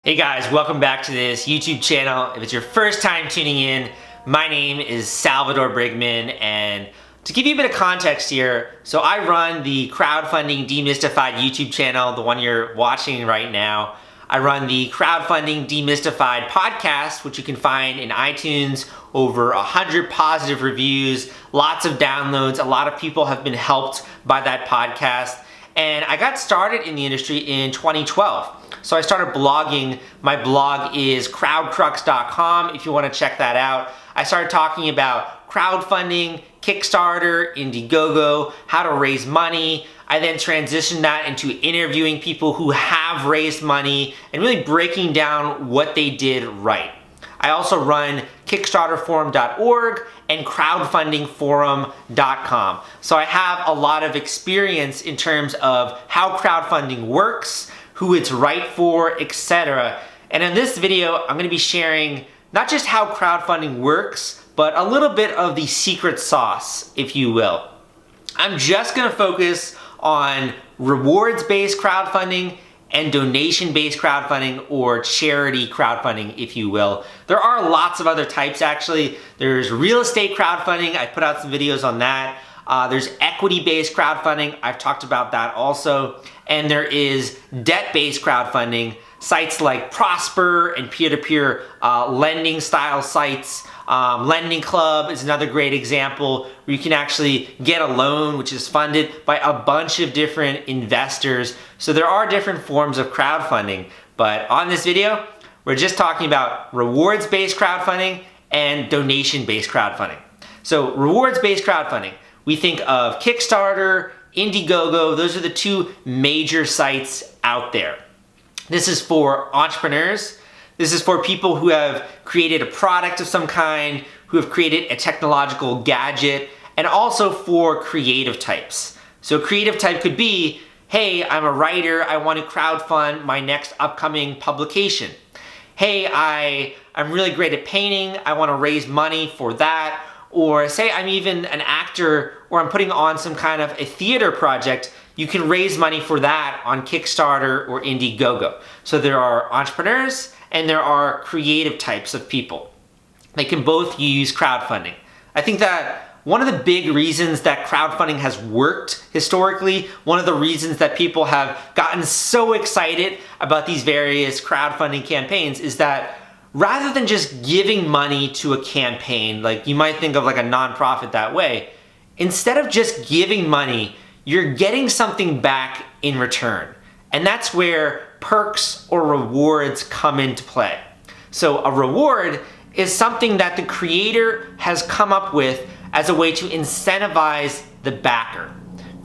Hey guys, welcome back to this YouTube channel. If it's your first time tuning in, my name is Salvador Brigman, and to give you a bit of context here, so I run the Crowdfunding Demystified YouTube channel, the one you're watching right now. I run the Crowdfunding Demystified podcast, which you can find in iTunes, over 100 positive reviews, lots of downloads. A lot of people have been helped by that podcast. And I got started in the industry in 2012. So I started blogging. My blog is crowdcrux.com if you want to check that out. I started talking about crowdfunding, Kickstarter, Indiegogo, how to raise money. I then transitioned that into interviewing people who have raised money and really breaking down what they did right. I also run KickstarterForum.org and CrowdfundingForum.com. So I have a lot of experience in terms of how crowdfunding works, who it's right for, etc. And in this video, I'm going to be sharing not just how crowdfunding works, but a little bit of the secret sauce, if you will. I'm just going to focus on rewards-based crowdfunding and donation-based crowdfunding, or charity crowdfunding, if you will. There are lots of other types, actually. There's real estate crowdfunding. I put out some videos on that. There's equity-based crowdfunding. I've talked about that also. And there is debt-based crowdfunding, sites like Prosper and peer-to-peer lending style sites. Lending Club is another great example where you can actually get a loan which is funded by a bunch of different investors. So there are different forms of crowdfunding, but on this video, we're just talking about rewards-based crowdfunding and donation-based crowdfunding. So rewards-based crowdfunding, we think of Kickstarter, Indiegogo. Those are the two major sites out there. This is for entrepreneurs. This is for people who have created a product of some kind, who have created a technological gadget, and also for creative types. So creative type could be, hey, I'm a writer, I want to crowdfund my next upcoming publication. Hey, I'm really great at painting, I want to raise money for that. Or say I'm even an actor, or I'm putting on some kind of a theater project, you can raise money for that on Kickstarter or Indiegogo. So there are entrepreneurs and there are creative types of people. They can both use crowdfunding. I think that one of the big reasons that crowdfunding has worked historically, one of the reasons that people have gotten so excited about these various crowdfunding campaigns is that rather than just giving money to a campaign, like you might think of like a nonprofit that way, instead of just giving money, you're getting something back in return. And that's where perks or rewards come into play. So a reward is something that the creator has come up with as a way to incentivize the backer.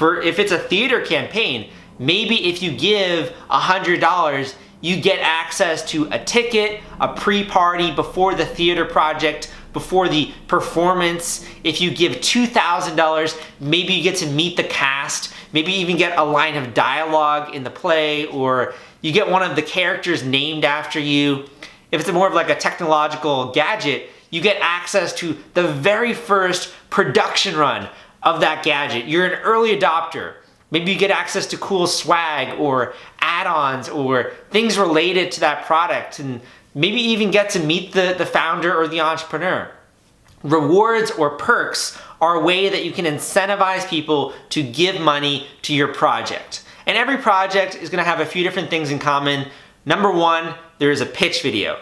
If it's a theater campaign, maybe if you give $100, you get access to a ticket, a pre-party before the theater project, before the performance. If you give $2,000, maybe you get to meet the cast, maybe even get a line of dialogue in the play, or you get one of the characters named after you. If it's more of like a technological gadget, you get access to the very first production run of that gadget. You're an early adopter. Maybe you get access to cool swag or add-ons or things related to that product, and maybe even get to meet the founder or the entrepreneur. Rewards or perks are a way that you can incentivize people to give money to your project. And every project is going to have a few different things in common. Number one, there is a pitch video.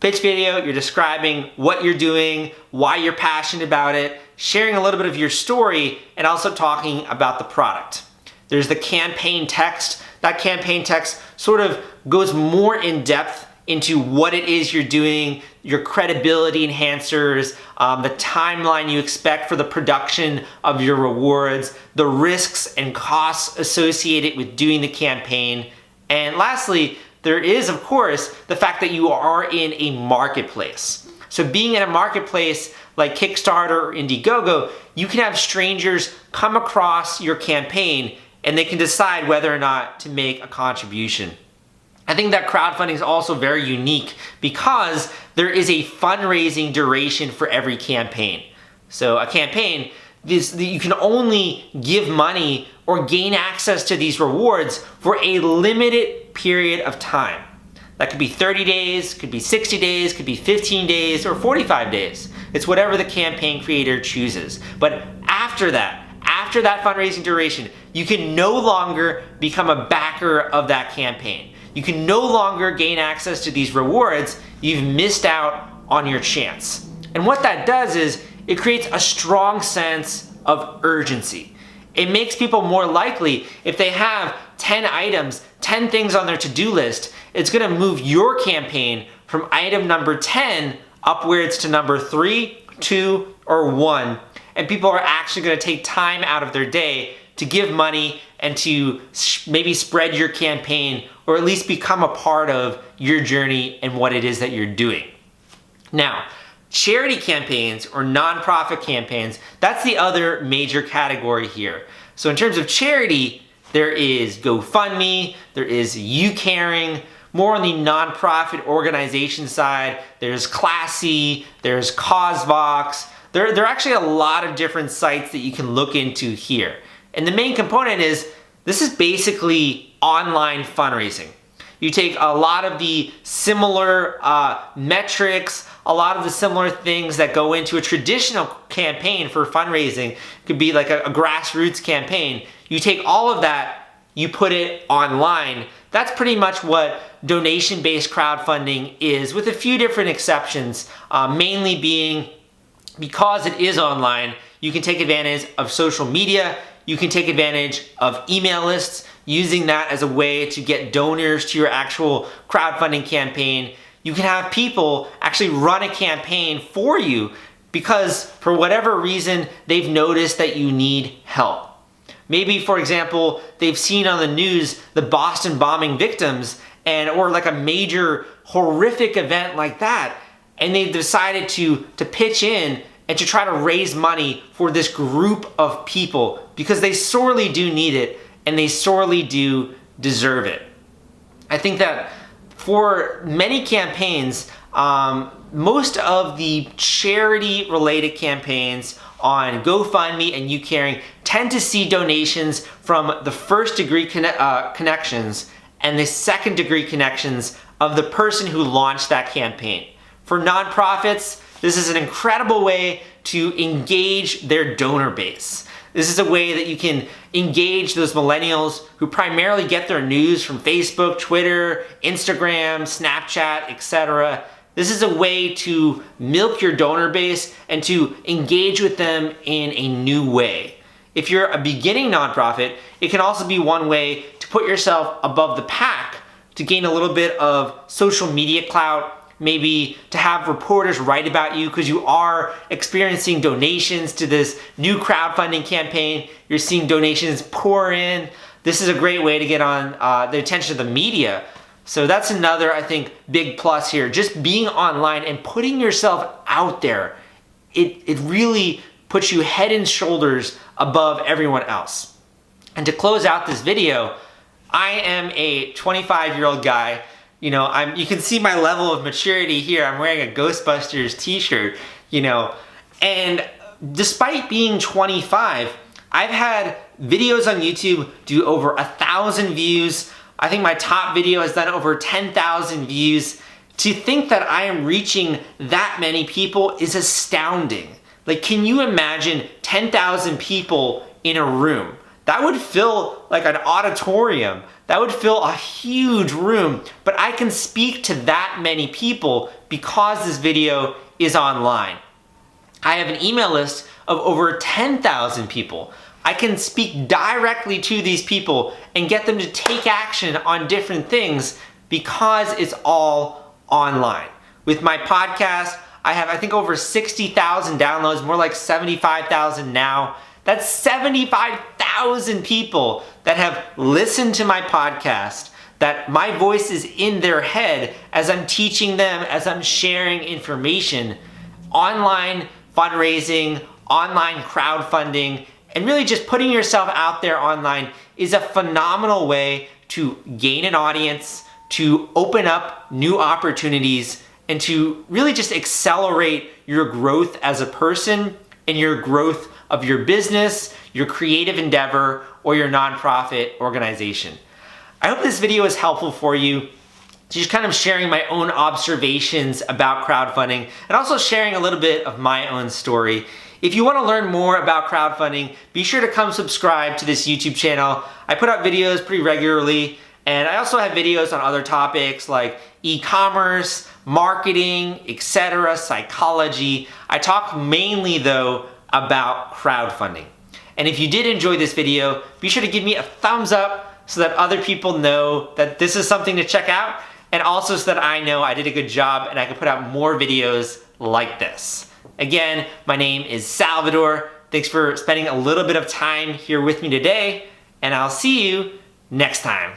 Pitch video, you're describing what you're doing, why you're passionate about it, sharing a little bit of your story, and also talking about the product. There's the campaign text. That campaign text sort of goes more in depth into what it is you're doing, your credibility enhancers, the timeline you expect for the production of your rewards, the risks and costs associated with doing the campaign. And lastly, there is, of course, the fact that you are in a marketplace. So being in a marketplace like Kickstarter or Indiegogo, you can have strangers come across your campaign and they can decide whether or not to make a contribution. I think that crowdfunding is also very unique because there is a fundraising duration for every campaign. So a campaign, you can only give money or gain access to these rewards for a limited period of time. That could be 30 days, could be 60 days, could be 15 days, or 45 days. It's whatever the campaign creator chooses. But after that fundraising duration, you can no longer become a backer of that campaign. You can no longer gain access to these rewards. You've missed out on your chance. And what that does is it creates a strong sense of urgency. It makes people more likely, if they have 10 items, 10 things on their to-do list, it's gonna move your campaign from item number 10 upwards to number 3, 2, or 1. And people are actually gonna take time out of their day to give money and to maybe spread your campaign, or at least become a part of your journey and what it is that you're doing. Now, charity campaigns or nonprofit campaigns, that's the other major category here. So in terms of charity, there is GoFundMe, there is YouCaring. More on the nonprofit organization side, there's Classy, there's CauseVox. There are actually a lot of different sites that you can look into here. And the main component is, this is basically online fundraising. You take a lot of the similar metrics, a lot of the similar things that go into a traditional campaign for fundraising. It could be like a grassroots campaign. You take all of that, you put it online. That's pretty much what donation-based crowdfunding is, with a few different exceptions, mainly being because it is online, you can take advantage of social media, you can take advantage of email lists, using that as a way to get donors to your actual crowdfunding campaign. You can have people actually run a campaign for you because for whatever reason, they've noticed that you need help. Maybe, for example, they've seen on the news the Boston bombing victims or like a major horrific event like that, and they've decided to pitch in and to try to raise money for this group of people because they sorely do need it and they sorely do deserve it. I think that for many campaigns, most of the charity-related campaigns on GoFundMe and YouCaring tend to see donations from the first-degree connections and the second-degree connections of the person who launched that campaign. For nonprofits, this is an incredible way to engage their donor base. This is a way that you can engage those millennials who primarily get their news from Facebook, Twitter, Instagram, Snapchat, etc. This is a way to milk your donor base and to engage with them in a new way. If you're a beginning nonprofit, it can also be one way to put yourself above the pack to gain a little bit of social media clout, maybe to have reporters write about you because you are experiencing donations to this new crowdfunding campaign. You're seeing donations pour in. This is a great way to get on the attention of the media. So that's another, I think, big plus here. Just being online and putting yourself out there, it really puts you head and shoulders above everyone else. And to close out this video, I am a 25-year-old guy. You know, you can see my level of maturity here. I'm wearing a Ghostbusters t-shirt, you know, and despite being 25, I've had videos on YouTube do over 1,000 views. I think my top video has done over 10,000 views. To think that I am reaching that many people is astounding. Like, can you imagine 10,000 people in a room? That would fill like an auditorium. That would fill a huge room, but I can speak to that many people because this video is online. I have an email list of over 10,000 people. I can speak directly to these people and get them to take action on different things because it's all online. With my podcast, I have, I think, over 60,000 downloads, more like 75,000 now. That's 75,000 people that have listened to my podcast, that my voice is in their head as I'm teaching them, as I'm sharing information. Online fundraising, online crowdfunding, and really just putting yourself out there online is a phenomenal way to gain an audience, to open up new opportunities, and to really just accelerate your growth as a person and your growth of your business, your creative endeavor, or your nonprofit organization. I hope this video is helpful for you. just kind of sharing my own observations about crowdfunding and also sharing a little bit of my own story. If you want to learn more about crowdfunding, be sure to come subscribe to this YouTube channel. I put out videos pretty regularly, and I also have videos on other topics like e-commerce, marketing, etc., psychology. I talk mainly though about crowdfunding. And if you did enjoy this video, be sure to give me a thumbs up so that other people know that this is something to check out, and also so that I know I did a good job and I can put out more videos like this. Again, my name is Salvador. Thanks for spending a little bit of time here with me today, and I'll see you next time.